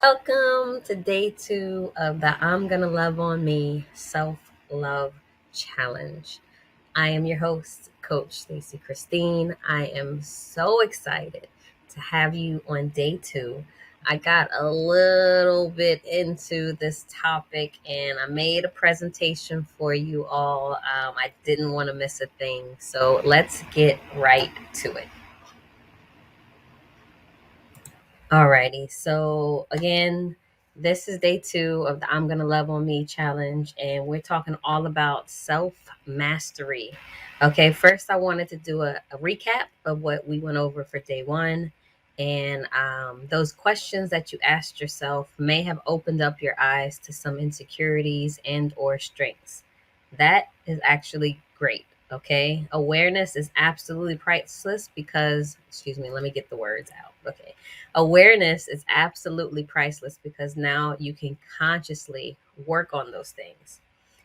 Welcome to day two of the I'm Gonna Love on Me Self Love Challenge. I am your host, Coach Stacy Christine. I am so excited to have you on day two. I got a little bit into this topic and I made a presentation for you all. I didn't want to miss a thing, so let's get right to it. Alrighty. So again, this is day two of the I'm Gonna Love on Me challenge, and we're talking all about self mastery. Okay, first I wanted to do a recap of what we went over for day one. And those questions that you asked yourself may have opened up your eyes to some insecurities and or strengths. That is actually great. Okay, awareness is absolutely priceless because, excuse me, let me get the words out. Okay, awareness is absolutely priceless because now you can consciously work on those things.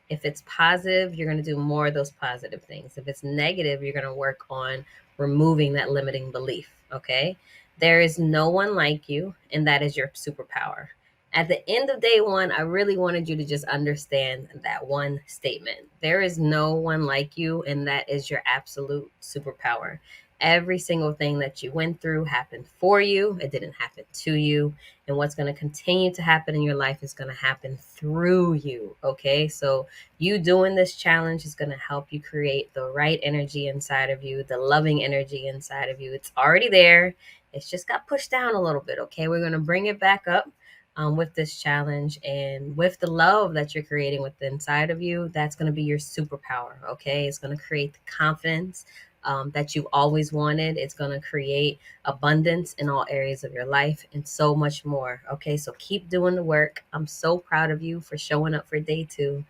If it's positive, you're going to do more of those positive things. If it's negative, you're going to work on removing that limiting belief. Okay. There is no one like you, and that is your superpower. At the end of day one, I really wanted you to just understand that one statement. There is no one like you, and that is your absolute superpower. Every single thing that you went through happened for you, it didn't happen to you. And what's going to continue to happen in your life is going to happen through you. Okay. So, you doing this challenge is going to help you create the right energy inside of you, the loving energy inside of you. It's already there. It's just got pushed down a little bit. Okay. We're going to bring it back up with this challenge and with the love that you're creating with inside of you. That's going to be your superpower. Okay. It's going to create the confidence that you've always wanted. It's going to create abundance in all areas of your life and so much more. Okay. So keep doing the work. I'm so proud of you for showing up for day two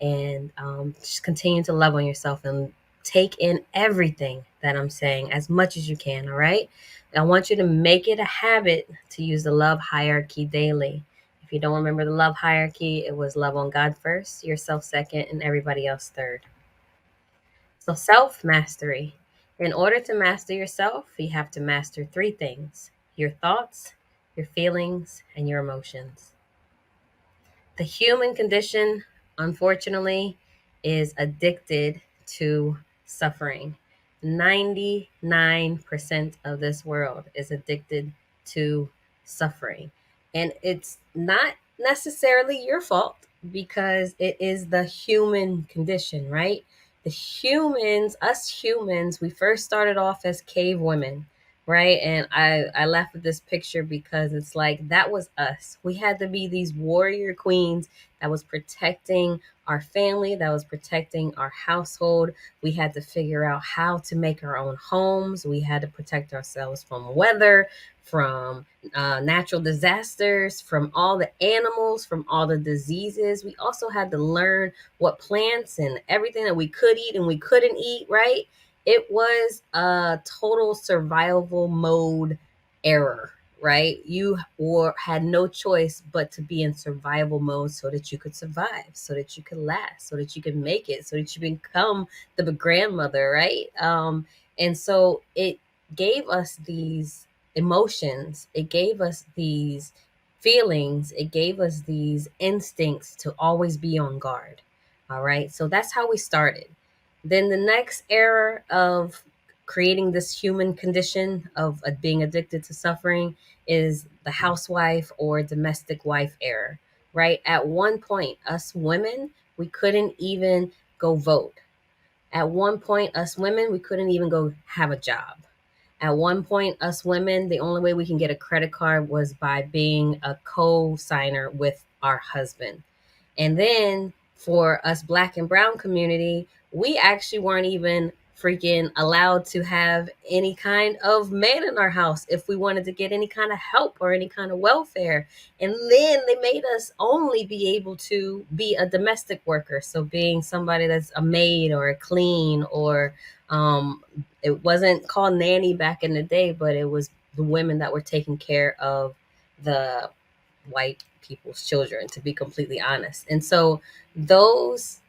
and just continue to love on yourself and take in everything that I'm saying as much as you can. All right. I want you to make it a habit to use the love hierarchy daily. If you don't remember the love hierarchy, it was love on God first, yourself second, and everybody else third. So, self mastery. In order to master yourself, you have to master three things: your thoughts, your feelings, and your emotions. The human condition, unfortunately, is addicted to suffering. 99% of this world is addicted to suffering. And it's not necessarily your fault because it is the human condition, right? Us humans, we first started off as cave women, right? And I laugh at this picture because it's like that was us. We had to be these warrior queens that was protecting our family, that was protecting our household. We had to figure out how to make our own homes. We had to protect ourselves from weather, from natural disasters, from all the animals, from all the diseases. We also had to learn what plants and everything that we could eat and we couldn't eat, right? It was a total survival mode error, right? You had no choice but to be in survival mode so that you could survive, so that you could last, so that you could make it, so that you become the grandmother, right? And so it gave us these emotions, it gave us these feelings, it gave us these instincts to always be on guard. All right. So that's how we started. Then the next era of creating this human condition of being addicted to suffering is the housewife or domestic wife era, right? At one point, us women, we couldn't even go vote. At one point, us women, we couldn't even go have a job. At one point, us women, the only way we can get a credit card was by being a co signer with our husband. And then for us black and brown community, we actually weren't even freaking allowed to have any kind of man in our house if we wanted to get any kind of help or any kind of welfare. And then they made us only be able to be a domestic worker. So being somebody that's a maid or a clean or um, it wasn't called nanny back in the day, but it was the women that were taking care of the white people's children, to be completely honest. And so those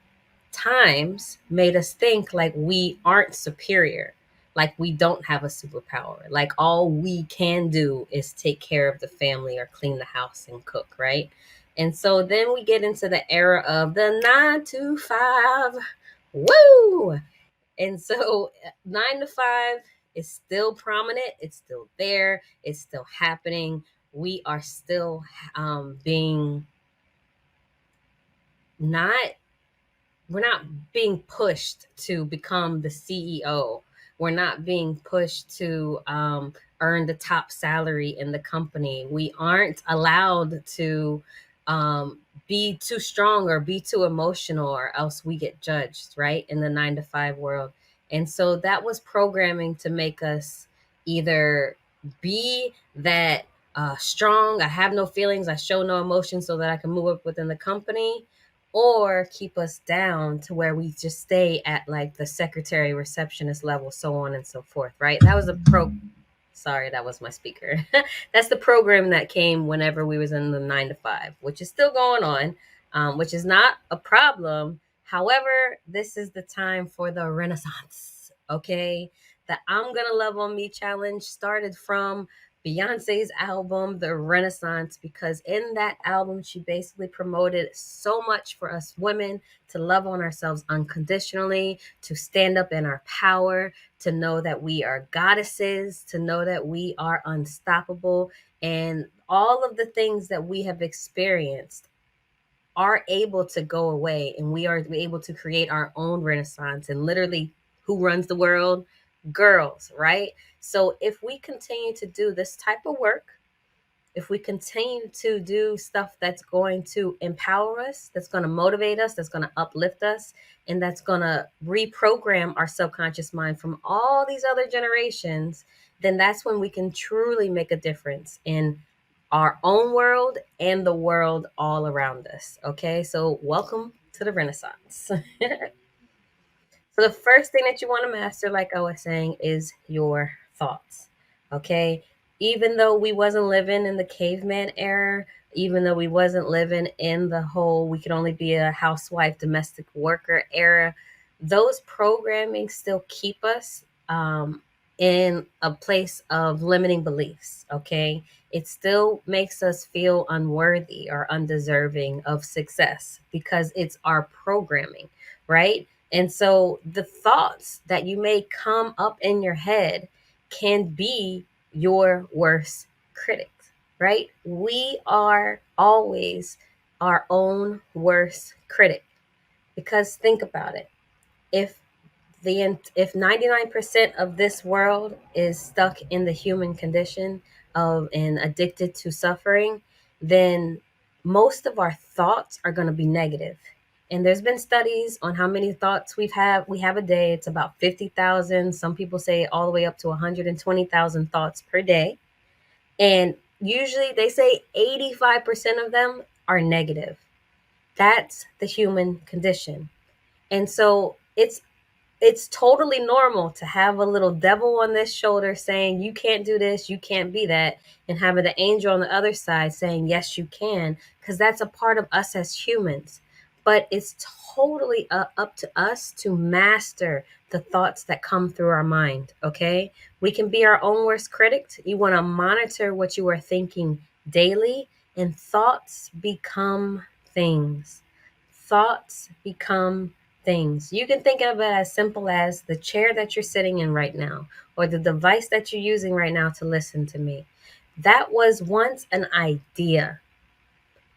times made us think like we aren't superior. like we don't have a superpower. Like all we can do is take care of the family or clean the house and cook, right? And so then we get into the era of the 9 to 5. Woo! And so 9 to 5 is still prominent. It's still there. It's still happening. We are still being not we're not being pushed to become the CEO. We're not being pushed to earn the top salary in the company. We aren't allowed to be too strong or be too emotional, or else we get judged, right? In the 9 to 5 world. And so that was programming to make us either be that strong, I have no feelings, I show no emotion so that I can move up within the company, or keep us down to where we just stay at like the secretary receptionist level, so on and so forth, right? That was a pro Sorry, that was my speaker. That's the program that came whenever we was in the 9 to 5, which is still going on, which is not a problem. However, this is the time for the renaissance. Okay, the I'm gonna love on me challenge started from Beyonce's album, The Renaissance, because in that album, she basically promoted so much for us women to love on ourselves unconditionally, to stand up in our power, to know that we are goddesses, to know that we are unstoppable, and all of the things that we have experienced are able to go away, and we are able to create our own renaissance. And literally, who runs the world? Girls, right? So if we continue to do this type of work, if we continue to do stuff that's going to empower us, that's going to motivate us, that's going to uplift us, and that's going to reprogram our subconscious mind from all these other generations, then that's when we can truly make a difference in our own world and the world all around us. Okay, so welcome to the Renaissance. So the first thing that you want to master, like I was saying, is your thoughts. Okay? Even though we wasn't living in the caveman era, even though we wasn't living in the whole we could only be a housewife, domestic worker era, those programming still keep us in a place of limiting beliefs. Okay? It still makes us feel unworthy or undeserving of success because it's our programming, right? And so the thoughts that you may come up in your head can be your worst critic, right? We are always our own worst critic, because think about it. If if 99% of this world is stuck in the human condition of and addicted to suffering, then most of our thoughts are going to be negative. And there's been studies on how many thoughts we have a day. It's about 50,000. Some people say all the way up to 120,000 thoughts per day. And usually they say 85% of them are negative. That's the human condition. And so it's totally normal to have a little devil on this shoulder saying you can't do this, you can't be that, and having the angel on the other side saying yes you can, because that's a part of us as humans. But it's totally up to us to master the thoughts that come through our mind. Okay, we can be our own worst critic. You want to monitor what you are thinking daily, and thoughts become things. Thoughts become things. You can think of it as simple as the chair that you're sitting in right now, or the device that you're using right now to listen to me. That was once an idea.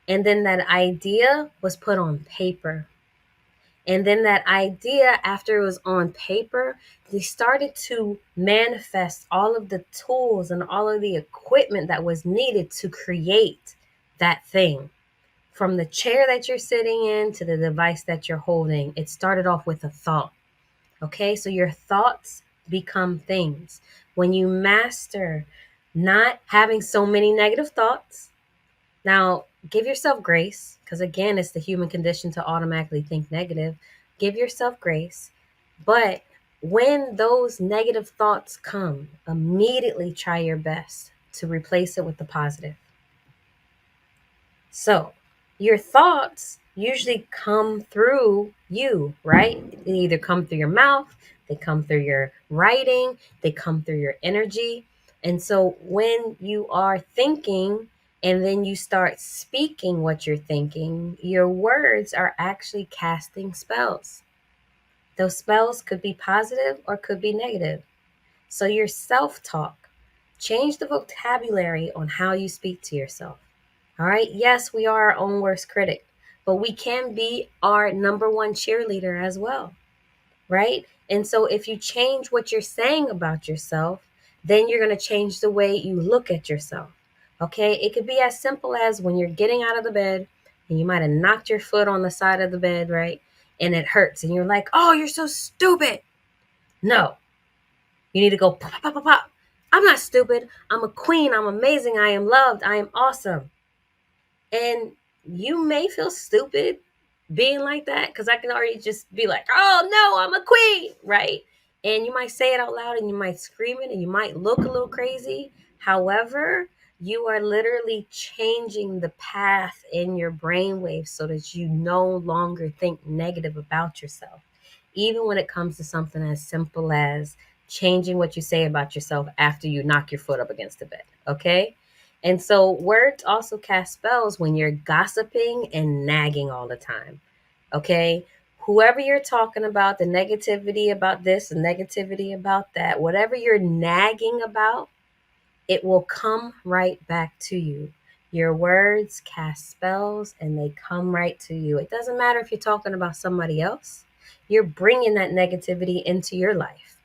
And then that idea was put on paper. And then that idea, after it was on paper, they started to manifest all of the tools and all of the equipment that was needed to create that thing. From the chair that you're sitting in to the device that you're holding, it started off with a thought. Okay, so your thoughts become things. When you master not having so many negative thoughts, now give yourself grace, because again, it's the human condition to automatically think negative. Give yourself grace. But when those negative thoughts come, immediately try your best to replace it with the positive. So, your thoughts usually come through you, right? They either come through your mouth, they come through your writing, they come through your energy. And so when you are thinking and then you start speaking what you're thinking, your words are actually casting spells. Those spells could be positive or could be negative. So your self talk, change the vocabulary on how you speak to yourself. All right. Yes, we are our own worst critic, but we can be our number one cheerleader as well. Right. And so if you change what you're saying about yourself, then you're going to change the way you look at yourself. Okay. It could be as simple as when you're getting out of the bed and you might have knocked your foot on the side of the bed, right? And it hurts. And you're like, oh, you're so stupid. No, you need to go pop, pop, pop, pop. I'm not stupid. I'm a queen. I'm amazing. I am loved. I am awesome. And you may feel stupid being like that because I can already just be like, oh no, I'm a queen, right? And you might say it out loud and you might scream it and you might look a little crazy. However, you are literally changing the path in your brainwave so that you no longer think negative about yourself. Even when it comes to something as simple as changing what you say about yourself after you knock your foot up against the bed, okay? And so words also cast spells when you're gossiping and nagging all the time. Okay. Whoever you're talking about, the negativity about this, the negativity about that, whatever you're nagging about, it will come right back to you. Your words cast spells and they come right to you. It doesn't matter if you're talking about somebody else, you're bringing that negativity into your life.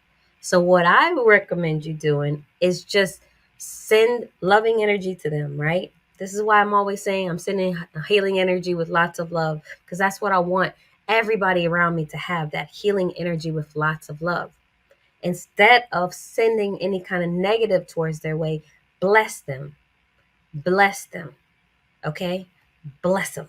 So, what I would recommend you doing is just send loving energy to them, right? This is why I'm always saying I'm sending healing energy with lots of love because that's what I want everybody around me to have, that healing energy with lots of love. Instead of sending any kind of negative towards their way, bless them. Bless them. Okay? Bless them.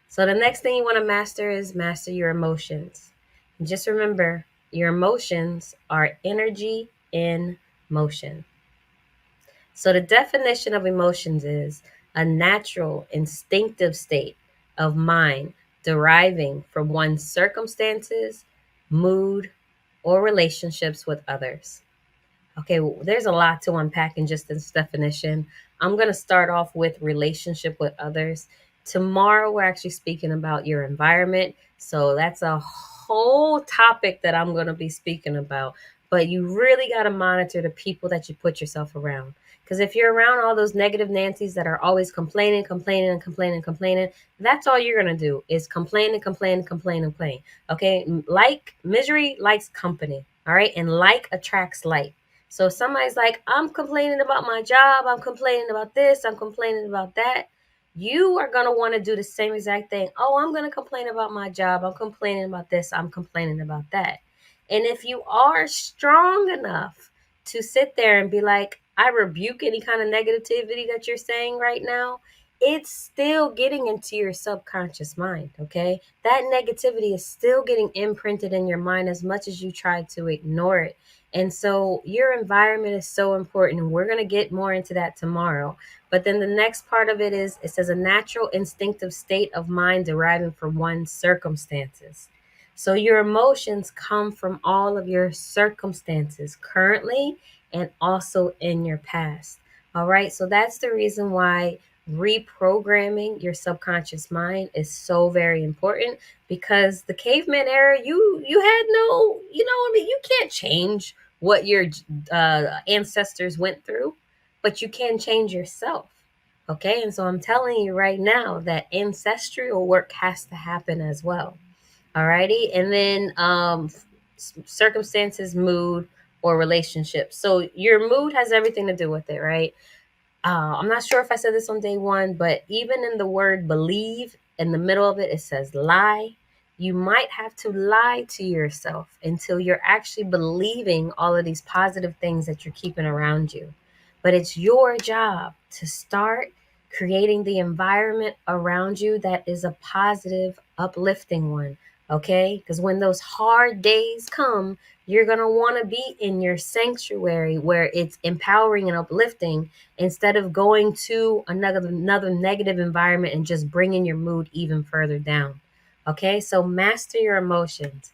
So the next thing you want to master is master your emotions. And just remember, your emotions are energy in motion. So the definition of emotions is a natural, instinctive state of mind deriving from one's circumstances, mood, or relationships with others. Okay, well, there's a lot to unpack in just this definition. I'm going to start off with relationship with others. Tomorrow, we're actually speaking about your environment. So that's a whole topic that I'm going to be speaking about. But you really got to monitor the people that you put yourself around. Because if you're around all those negative Nancy's that are always complaining, complaining, and complaining, complaining, that's all you're going to do is complain and complain and complain and complain. Okay, like misery likes company. All right, and like attracts like. So if somebody's like, I'm complaining about my job, I'm complaining about this, I'm complaining about that, you are going to want to do the same exact thing. Oh, I'm going to complain about my job, I'm complaining about this, I'm complaining about that. And if you are strong enough to sit there and be like, I rebuke any kind of negativity that you're saying right now, it's still getting into your subconscious mind, okay? That negativity is still getting imprinted in your mind as much as you try to ignore it. And so your environment is so important. And we're going to get more into that tomorrow. But then the next part of it is it says a natural instinctive state of mind deriving from one's circumstances. So your emotions come from all of your circumstances currently and also in your past. All right. So that's the reason why reprogramming your subconscious mind is so very important because the caveman era, you had no, I mean, you can't change what your ancestors went through, but you can change yourself. Okay. And so I'm telling you right now that ancestral work has to happen as well. Alrighty. And then circumstances, mood, or relationship. So your mood has everything to do with it, right? I'm not sure if I said this on day one, but even in the word believe, in the middle of it, it says lie. You might have to lie to yourself until you're actually believing all of these positive things that you're keeping around you. But it's your job to start creating the environment around you that is a positive, uplifting one. Okay? Because when those hard days come, you're going to want to be in your sanctuary where it's empowering and uplifting instead of going to another negative environment and just bringing your mood even further down. Okay, so master your emotions.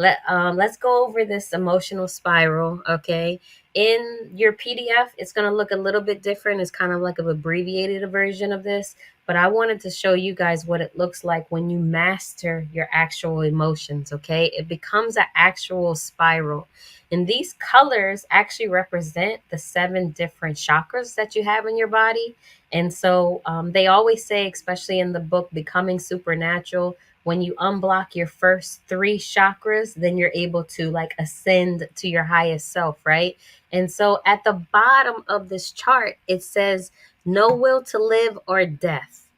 Let's go over this emotional spiral. Okay, in your PDF, it's gonna look a little bit different. It's kind of like an abbreviated version of this, but I wanted to show you guys what it looks like when you master your actual emotions. Okay, it becomes an actual spiral, and these colors actually represent the 7 different chakras that you have in your body. And so they always say, especially in the book Becoming Supernatural, when you unblock your first 3 chakras, then you're able to like ascend to your highest self, right? And so at the bottom of this chart, it says no will to live or death.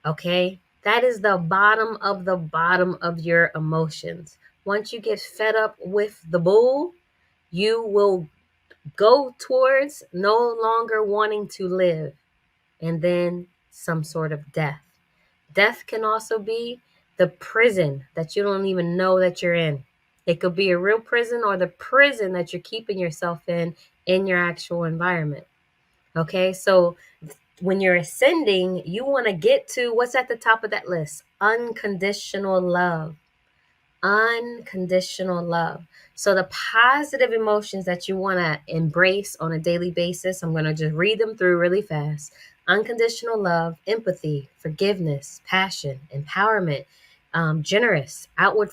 Okay? That is the bottom of your emotions. Once you get fed up with the bull, you will go towards no longer wanting to live, and then some sort of death. Death can also be the prison that you don't even know that you're in. It could be a real prison or the prison that you're keeping yourself in your actual environment. Okay, so when you're ascending, you want to get to what's at the top of that list: unconditional love. Unconditional love. So the positive emotions that you want to embrace on a daily basis, I'm going to just read them through really fast. Unconditional love, empathy, forgiveness, passion, empowerment, generous, outward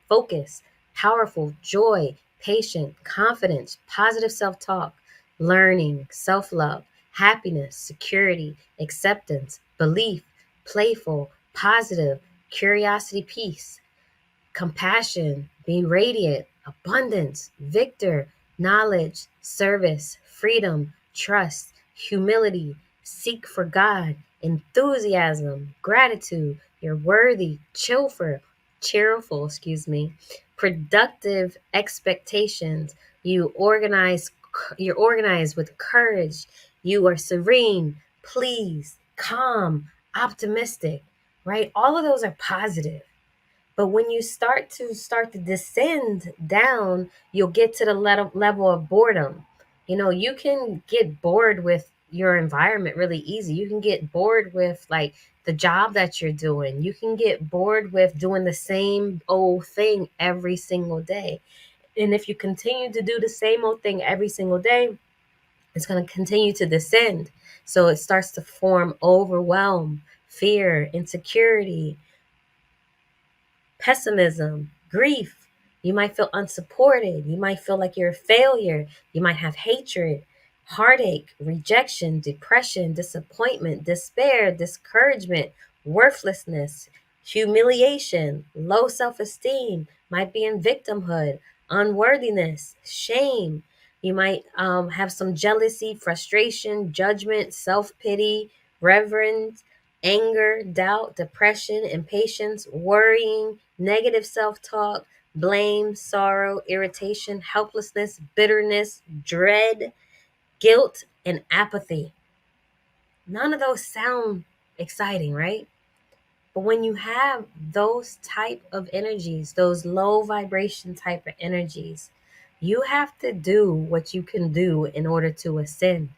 focus, powerful, joy, patient, confidence, positive self-talk, learning, self-love, happiness, security, acceptance, belief, playful, positive, curiosity, peace, compassion, being radiant, abundance, victor, knowledge, service, freedom, trust, humility, seek for God, enthusiasm, gratitude, you're worthy, cheerful, productive expectations, you're organized with courage, you are serene, pleased, calm, optimistic, right? All of those are positive. But when you start to descend down, you'll get to the level of boredom. You know, you can get bored with your environment really easy. You can get bored with like the job that you're doing. You can get bored with doing the same old thing every single day. And if you continue to do the same old thing every single day, it's going to continue to descend. So it starts to form overwhelm, fear, insecurity, pessimism, grief. You might feel unsupported. You might feel like you're a failure. You might have hatred, heartache, rejection, depression, disappointment, despair, discouragement, worthlessness, humiliation, low self esteem, might be in victimhood, unworthiness, shame. You might have some jealousy, frustration, judgment, self pity, reverence, anger, doubt, depression, impatience, worrying, negative self talk, blame, sorrow, irritation, helplessness, bitterness, dread, guilt, and apathy. None of those sound exciting, right? But when you have those type of energies, those low vibration type of energies, you have to do what you can do in order to ascend.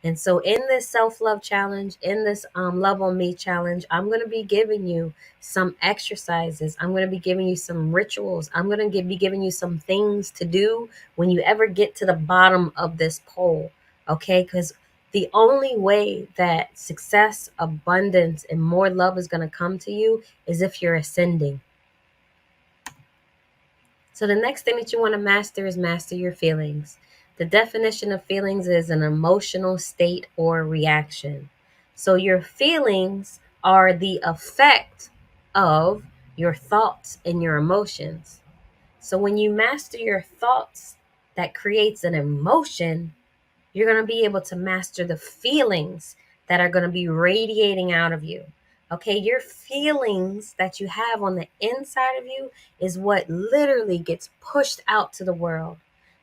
And so, in this self love challenge, in this Love on Me challenge, I'm going to be giving you some exercises. I'm going to be giving you some rituals. I'm going to be giving you some things to do when you ever get to the bottom of this pole. Okay. Because the only way that success, abundance, and more love is going to come to you is if you're ascending. So the next thing that you want to master is master your feelings. The definition of feelings is an emotional state or reaction. So your feelings are the effect of your thoughts and your emotions. So when you master your thoughts, that creates an emotion, you're going to be able to master the feelings that are going to be radiating out of you. Okay, your feelings that you have on the inside of you is what literally gets pushed out to the world.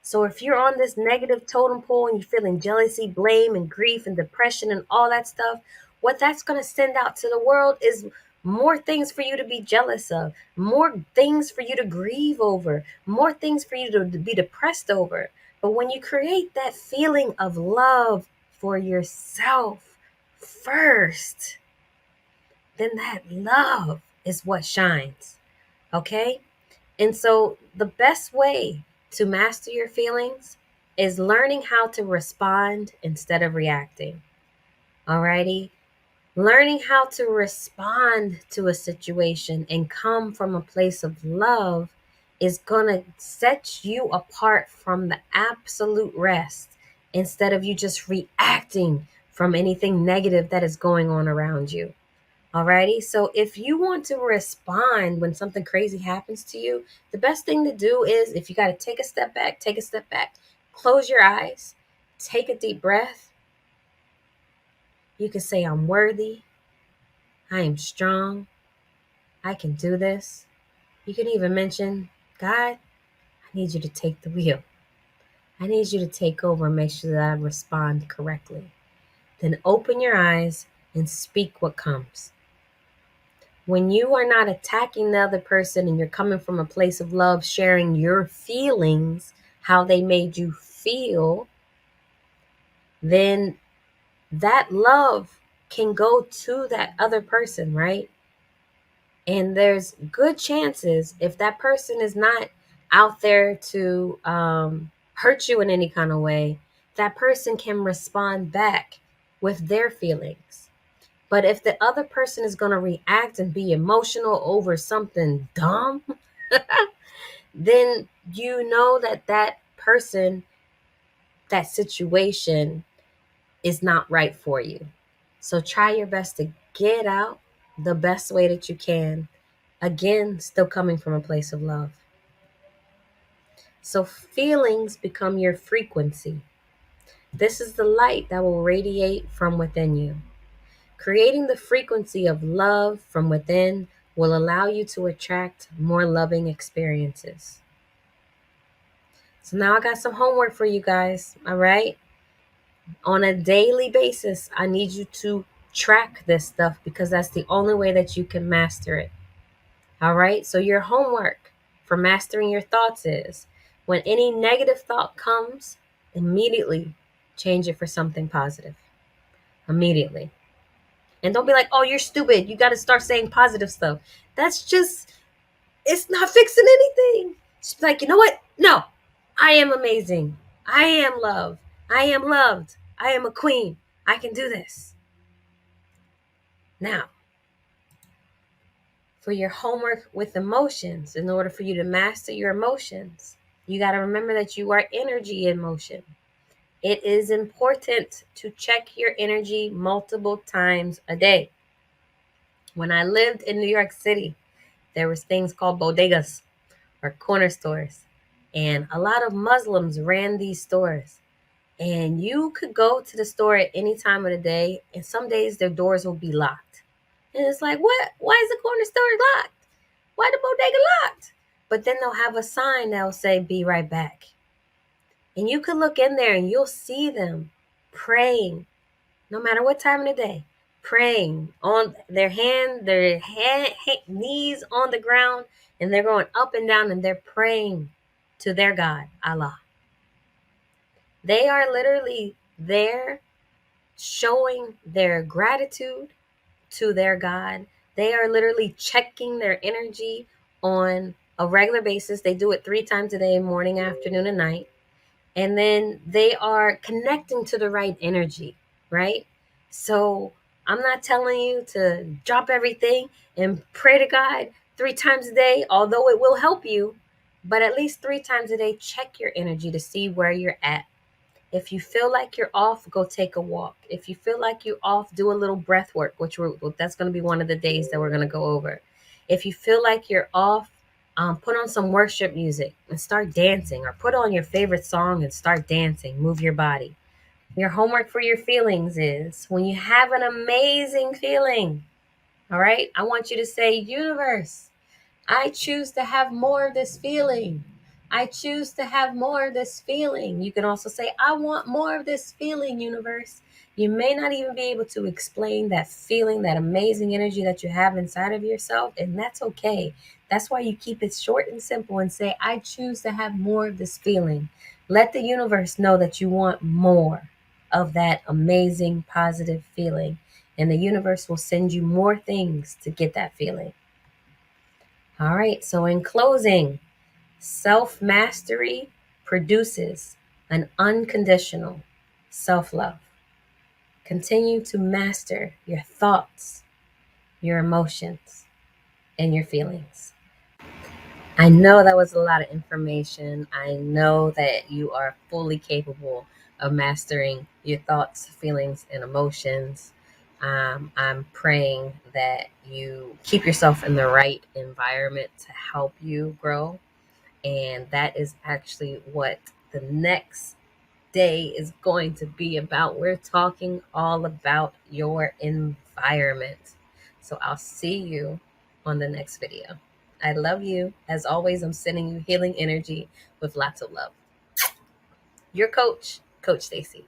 So if you're on this negative totem pole and you're feeling jealousy, blame, and grief and depression and all that stuff, what that's going to send out to the world is more things for you to be jealous of, more things for you to grieve over, more things for you to be depressed over. But when you create that feeling of love for yourself first, then that love is what shines. Okay? And so the best way to master your feelings is learning how to respond instead of reacting. Alrighty? Learning how to respond to a situation and come from a place of love is going to set you apart from the absolute rest instead of you just reacting from anything negative that is going on around you. Alrighty, so if you want to respond when something crazy happens to you, the best thing to do is, if you got to take a step back, take a step back, close your eyes, take a deep breath. You can say, I'm worthy, I am strong, I can do this. You can even mention, God, I need you to take the wheel. I need you to take over and make sure that I respond correctly. Then open your eyes and speak what comes. When you are not attacking the other person and you're coming from a place of love, sharing your feelings, how they made you feel, then that love can go to that other person, right? And there's good chances, if that person is not out there to hurt you in any kind of way, that person can respond back with their feelings. But if the other person is going to react and be emotional over something dumb, then you know that that person, that situation is not right for you. So try your best to get out the best way that you can. Again, still coming from a place of love. So feelings become your frequency. This is the light that will radiate from within you. Creating the frequency of love from within will allow you to attract more loving experiences. So now I got some homework for you guys, all right? On a daily basis, I need you to track this stuff because that's the only way that you can master it. All right? So your homework for mastering your thoughts is, when any negative thought comes, immediately change it for something positive. Immediately. And don't be like, oh, you're stupid. You got to start saying positive stuff. That's just, it's not fixing anything. Just be like, you know what? No, I am amazing. I am love. I am loved. I am a queen. I can do this. Now, for your homework with emotions, in order for you to master your emotions, you got to remember that you are energy in motion. It is important to check your energy multiple times a day. When I lived in New York City, there was things called bodegas or corner stores. And a lot of Muslims ran these stores. And you could go to the store at any time of the day, and some days their doors will be locked. And it's like, what? Why is the corner store locked? Why the bodega locked? But then they'll have a sign that'll say, be right back. And you could look in there and you'll see them praying, no matter what time of the day, praying on their knees on the ground, and they're going up and down and they're praying to their God, Allah. They are literally there showing their gratitude to their God. They are literally checking their energy on a regular basis. They do it 3 times a day, morning, afternoon, and night. And then they are connecting to the right energy, right? So I'm not telling you to drop everything and pray to God 3 times a day, although it will help you. But at least 3 times a day, check your energy to see where you're at. If you feel like you're off, go take a walk. If you feel like you're off, do a little breath work, that's going to be one of the days that we're going to go over. If you feel like you're off, put on some worship music and start dancing, or put on your favorite song and start dancing. Move your body. Your homework for your feelings is, when you have an amazing feeling, all right, I want you to say, universe, I choose to have more of this feeling. I choose to have more of this feeling. You can also say, I want more of this feeling, universe. You may not even be able to explain that feeling, that amazing energy that you have inside of yourself, and that's okay. That's why you keep it short and simple and say, I choose to have more of this feeling. Let the universe know that you want more of that amazing, positive feeling, and the universe will send you more things to get that feeling. All right, so in closing, Self mastery produces an unconditional self love. Continue to master your thoughts, your emotions, and your feelings. I know that was a lot of information. I know that you are fully capable of mastering your thoughts, feelings, and emotions. I'm praying that you keep yourself in the right environment to help you grow. And that is actually what the next day is going to be about. We're talking all about your environment. So I'll see you on the next video. I love you. As always, I'm sending you healing energy with lots of love. Your coach, Coach Stacy.